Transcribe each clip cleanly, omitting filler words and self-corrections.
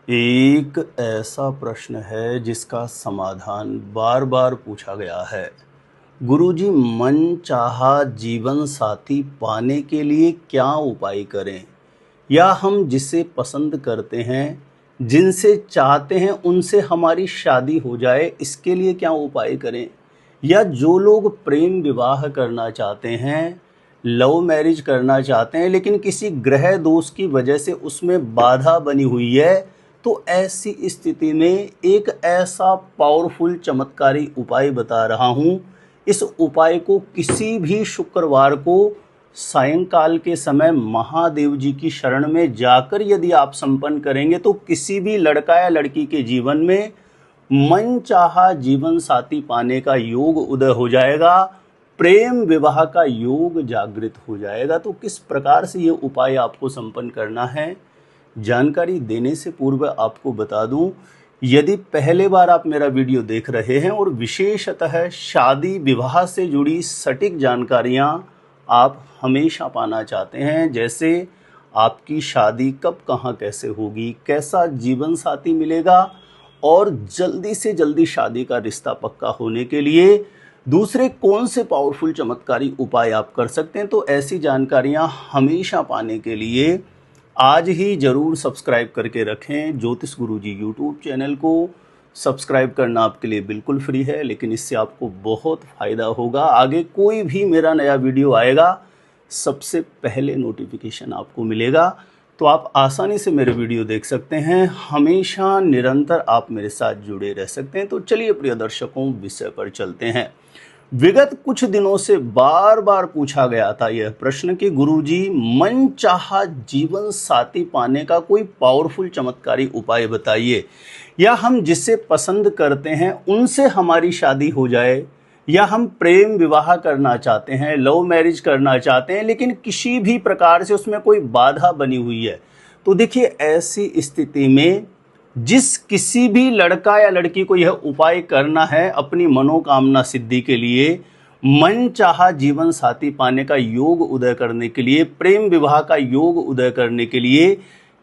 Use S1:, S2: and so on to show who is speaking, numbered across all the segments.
S1: एक ऐसा प्रश्न है जिसका समाधान बार बार पूछा गया है। गुरुजी, मन चाहा जीवन साथी पाने के लिए क्या उपाय करें? या हम जिसे पसंद करते हैं, जिनसे चाहते हैं उनसे हमारी शादी हो जाए, इसके लिए क्या उपाय करें? या जो लोग प्रेम विवाह करना चाहते हैं, लव मैरिज करना चाहते हैं, लेकिन किसी ग्रह दोष की वजह से उसमें बाधा बनी हुई है, तो ऐसी स्थिति में एक ऐसा पावरफुल चमत्कारी उपाय बता रहा हूँ। इस उपाय को किसी भी शुक्रवार को सायंकाल के समय महादेव जी की शरण में जाकर यदि आप संपन्न करेंगे तो किसी भी लड़का या लड़की के जीवन में मन चाहा जीवन साथी पाने का योग उदय हो जाएगा, प्रेम विवाह का योग जागृत हो जाएगा। तो किस प्रकार से ये उपाय आपको संपन्न करना है, जानकारी देने से पूर्व आपको बता दूं, यदि पहले बार आप मेरा वीडियो देख रहे हैं और विशेषतः शादी विवाह से जुड़ी सटीक जानकारियां आप हमेशा पाना चाहते हैं, जैसे आपकी शादी कब कहां कैसे होगी, कैसा जीवन साथी मिलेगा और जल्दी से जल्दी शादी का रिश्ता पक्का होने के लिए दूसरे कौन से पावरफुल चमत्कारी उपाय आप कर सकते हैं, तो ऐसी जानकारियां हमेशा पाने के लिए आज ही ज़रूर सब्सक्राइब करके रखें। ज्योतिष गुरुजी यूट्यूब चैनल को सब्सक्राइब करना आपके लिए बिल्कुल फ्री है, लेकिन इससे आपको बहुत फ़ायदा होगा। आगे कोई भी मेरा नया वीडियो आएगा, सबसे पहले नोटिफिकेशन आपको मिलेगा, तो आप आसानी से मेरे वीडियो देख सकते हैं। हमेशा निरंतर आप मेरे साथ जुड़े रह सकते हैं। तो चलिए प्रिय दर्शकों, विषय पर चलते हैं। विगत कुछ दिनों से बार बार पूछा गया था यह प्रश्न कि गुरुजी, मन चाहा जीवन साथी पाने का कोई पावरफुल चमत्कारी उपाय बताइए, या हम जिसे पसंद करते हैं उनसे हमारी शादी हो जाए, या हम प्रेम विवाह करना चाहते हैं, लव मैरिज करना चाहते हैं, लेकिन किसी भी प्रकार से उसमें कोई बाधा बनी हुई है। तो देखिए, ऐसी स्थिति में जिस किसी भी लड़का या लड़की को यह उपाय करना है अपनी मनोकामना सिद्धि के लिए, मन चाहा जीवन साथी पाने का योग उदय करने के लिए, प्रेम विवाह का योग उदय करने के लिए,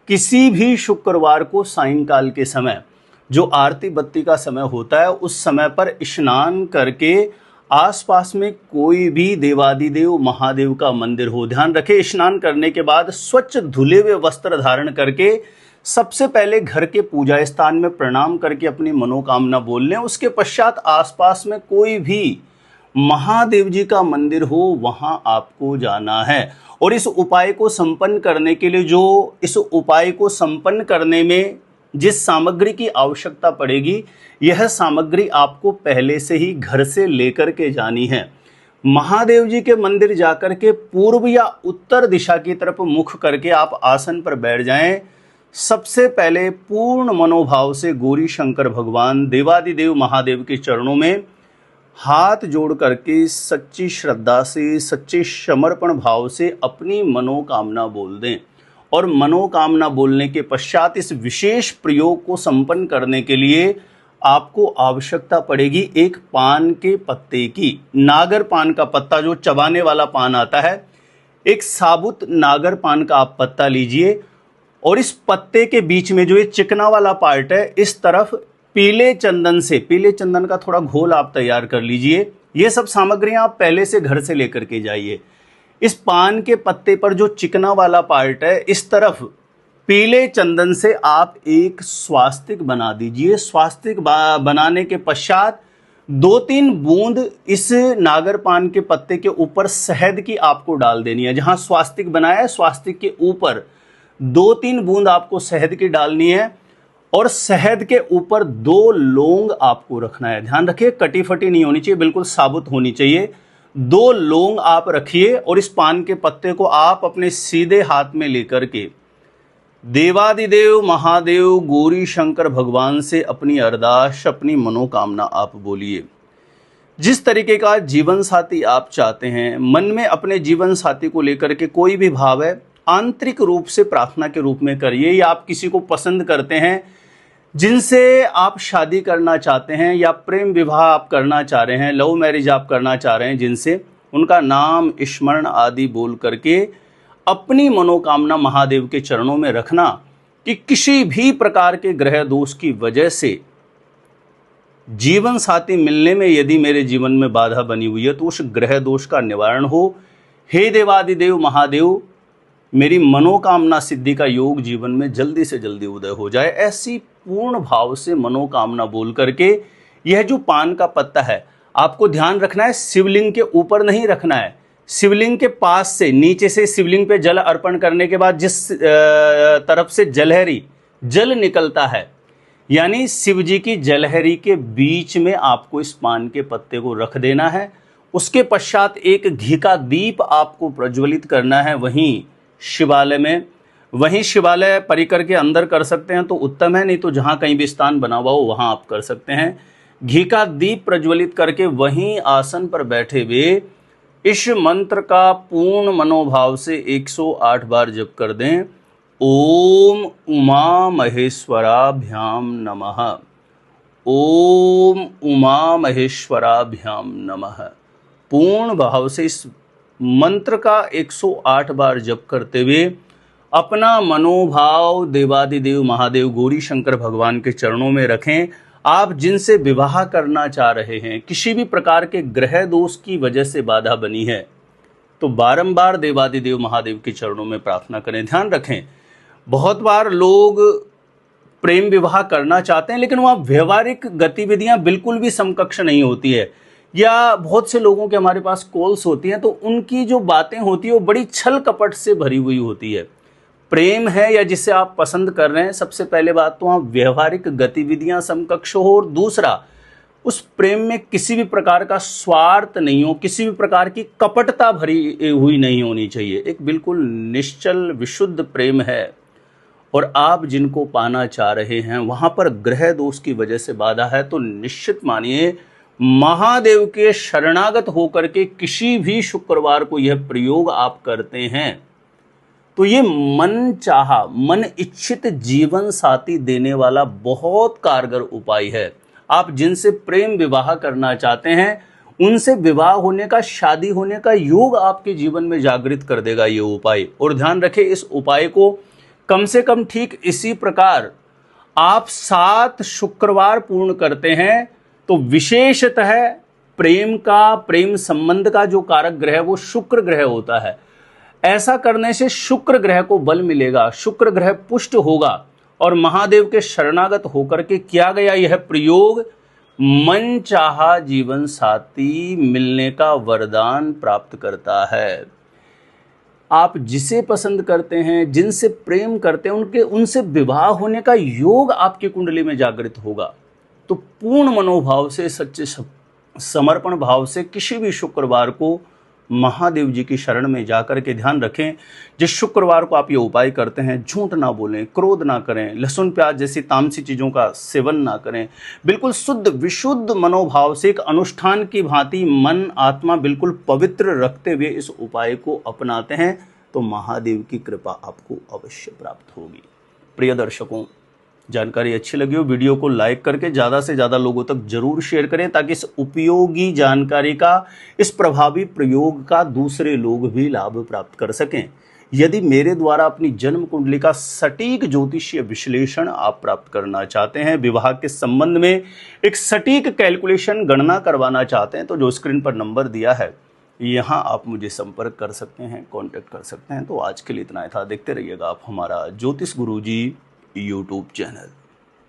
S1: किसी भी शुक्रवार को सायंकाल के समय जो आरती बत्ती का समय होता है, उस समय पर स्नान करके आसपास में कोई भी देवादिदेव महादेव का मंदिर हो, ध्यान रखें, स्नान करने के बाद स्वच्छ धुले हुए वस्त्र धारण करके सबसे पहले घर के पूजा स्थान में प्रणाम करके अपनी मनोकामना बोल लें। उसके पश्चात आसपास में कोई भी महादेव जी का मंदिर हो, वहां आपको जाना है। और इस उपाय को संपन्न करने के लिए, जो इस उपाय को संपन्न करने में जिस सामग्री की आवश्यकता पड़ेगी, यह सामग्री आपको पहले से ही घर से लेकर के जानी है। महादेव जी के मंदिर जाकर के पूर्व या उत्तर दिशा की तरफ मुख करके आप आसन पर बैठ जाएं। सबसे पहले पूर्ण मनोभाव से गौरी शंकर भगवान देवादिदेव महादेव के चरणों में हाथ जोड़ करके सच्ची श्रद्धा से, सच्चे समर्पण भाव से अपनी मनोकामना बोल दें। और मनोकामना बोलने के पश्चात इस विशेष प्रयोग को संपन्न करने के लिए आपको आवश्यकता पड़ेगी एक पान के पत्ते की। नागर पान का पत्ता, जो चबाने वाला पान आता है, एक साबुत नागर पान का आप पत्ता लीजिए और इस पत्ते के बीच में जो ये चिकना वाला पार्ट है, इस तरफ पीले चंदन से, पीले चंदन का थोड़ा घोल आप तैयार कर लीजिए। ये सब सामग्रियां आप पहले से घर से लेकर के जाइए। इस पान के पत्ते पर जो चिकना वाला पार्ट है, इस तरफ पीले चंदन से आप एक स्वास्तिक बना दीजिए। स्वास्तिक बनाने के पश्चात 2-3 बूंद इस नागर पान के पत्ते के ऊपर शहद की आपको डाल देनी है। जहां स्वास्तिक बनाया है, स्वास्तिक के ऊपर 2-3 बूंद आपको शहद की डालनी है और शहद के ऊपर 2 लौंग आपको रखना है। ध्यान रखिए, कटी फटी नहीं होनी चाहिए, बिल्कुल साबुत होनी चाहिए। 2 लौंग आप रखिए और इस पान के पत्ते को आप अपने सीधे हाथ में लेकर के देवादिदेव महादेव गौरी शंकर भगवान से अपनी अरदास, अपनी मनोकामना आप बोलिए। जिस तरीके का जीवन साथी आप चाहते हैं, मन में अपने जीवन साथी को लेकर के कोई भी भाव है, आंतरिक रूप से प्रार्थना के रूप में करिए। या आप किसी को पसंद करते हैं, जिनसे आप शादी करना चाहते हैं, या प्रेम विवाह आप करना चाह रहे हैं, लव मैरिज आप करना चाह रहे हैं, जिनसे, उनका नाम स्मरण आदि बोल करके अपनी मनोकामना महादेव के चरणों में रखना कि किसी भी प्रकार के ग्रह दोष की वजह से जीवन साथी मिलने में यदि मेरे जीवन में बाधा बनी हुई है तो उस ग्रह दोष का निवारण हो। हे देवादिदेव महादेव, मेरी मनोकामना सिद्धि का योग जीवन में जल्दी से जल्दी उदय हो जाए। ऐसी पूर्ण भाव से मनोकामना बोल करके यह जो पान का पत्ता है, आपको ध्यान रखना है शिवलिंग के ऊपर नहीं रखना है, शिवलिंग के पास से नीचे से शिवलिंग पे जल अर्पण करने के बाद जिस तरफ से जलहरी जल निकलता है, यानी शिव जी की जलहरी के बीच में आपको इस पान के पत्ते को रख देना है। उसके पश्चात एक घी का दीप आपको प्रज्वलित करना है वहीं शिवालय में। वहीं शिवालय परिकर के अंदर कर सकते हैं तो उत्तम है, नहीं तो जहाँ कहीं भी स्थान बना हुआ हो वहाँ आप कर सकते हैं। घी का दीप प्रज्वलित करके वहीं आसन पर बैठे हुए इस मंत्र का पूर्ण मनोभाव से 108 बार जप कर दें। ओम उमा महेश्वराभ्याम नमः, ओम उमा महेश्वराभ्याम नमः। पूर्ण भाव से इस मंत्र का 108 बार जप करते हुए अपना मनोभाव देवादिदेव महादेव गौरी शंकर भगवान के चरणों में रखें। आप जिनसे विवाह करना चाह रहे हैं, किसी भी प्रकार के ग्रह दोष की वजह से बाधा बनी है, तो बारंबार देवादिदेव महादेव के चरणों में प्रार्थना करें। ध्यान रखें, बहुत बार लोग प्रेम विवाह करना चाहते हैं लेकिन वहाँ व्यवहारिक गतिविधियां बिल्कुल भी समकक्ष नहीं होती है, या बहुत से लोगों के हमारे पास कॉल्स होती हैं तो उनकी जो बातें होती है वो बड़ी छल कपट से भरी हुई होती है। प्रेम है या जिसे आप पसंद कर रहे हैं, सबसे पहले बात तो वहाँ व्यवहारिक गतिविधियां समकक्ष हो, और दूसरा उस प्रेम में किसी भी प्रकार का स्वार्थ नहीं हो, किसी भी प्रकार की कपटता भरी हुई नहीं होनी चाहिए। एक बिल्कुल निश्चल विशुद्ध प्रेम है और आप जिनको पाना चाह रहे हैं वहां पर ग्रह दोष की वजह से बाधा है, तो निश्चित मानिए महादेव के शरणागत होकर के किसी भी शुक्रवार को यह प्रयोग आप करते हैं तो ये मन चाहा, मन इच्छित जीवन साथी देने वाला बहुत कारगर उपाय है। आप जिनसे प्रेम विवाह करना चाहते हैं उनसे विवाह होने का, शादी होने का योग आपके जीवन में जागृत कर देगा ये उपाय। और ध्यान रखें, इस उपाय को कम से कम ठीक इसी प्रकार आप 7 शुक्रवार पूर्ण करते हैं तो विशेषतः प्रेम संबंध का जो कारक ग्रह वो शुक्र ग्रह होता है। ऐसा करने से शुक्र ग्रह को बल मिलेगा, शुक्र ग्रह पुष्ट होगा और महादेव के शरणागत होकर के किया गया यह प्रयोग मन चाहा जीवन साथी मिलने का वरदान प्राप्त करता है। आप जिसे पसंद करते हैं, जिनसे प्रेम करते हैं, उनसे विवाह होने का योग आपकी कुंडली में जागृत होगा। तो पूर्ण मनोभाव से, सच्चे समर्पण भाव से किसी भी शुक्रवार को महादेव जी की शरण में जाकर के ध्यान रखें, जिस शुक्रवार को आप ये उपाय करते हैं झूठ ना बोलें, क्रोध ना करें, लहसुन प्याज जैसी तामसी चीज़ों का सेवन ना करें, बिल्कुल शुद्ध विशुद्ध मनोभाव से एक अनुष्ठान की भांति मन आत्मा बिल्कुल पवित्र रखते हुए इस उपाय को अपनाते हैं तो महादेव की कृपा आपको अवश्य प्राप्त होगी। प्रिय दर्शकों, जानकारी अच्छी लगी हो वीडियो को लाइक करके ज़्यादा से ज़्यादा लोगों तक जरूर शेयर करें ताकि इस उपयोगी जानकारी का, इस प्रभावी प्रयोग का दूसरे लोग भी लाभ प्राप्त कर सकें। यदि मेरे द्वारा अपनी जन्म कुंडली का सटीक ज्योतिषीय विश्लेषण आप प्राप्त करना चाहते हैं, विवाह के संबंध में एक सटीक कैलकुलेशन गणना करवाना चाहते हैं, तो जो स्क्रीन पर नंबर दिया है यहाँ आप मुझे संपर्क कर सकते हैं, कॉन्टैक्ट कर सकते हैं। तो आज के लिए इतना ही था। देखते रहिएगा आप हमारा ज्योतिष गुरुजी यूट्यूब चैनल।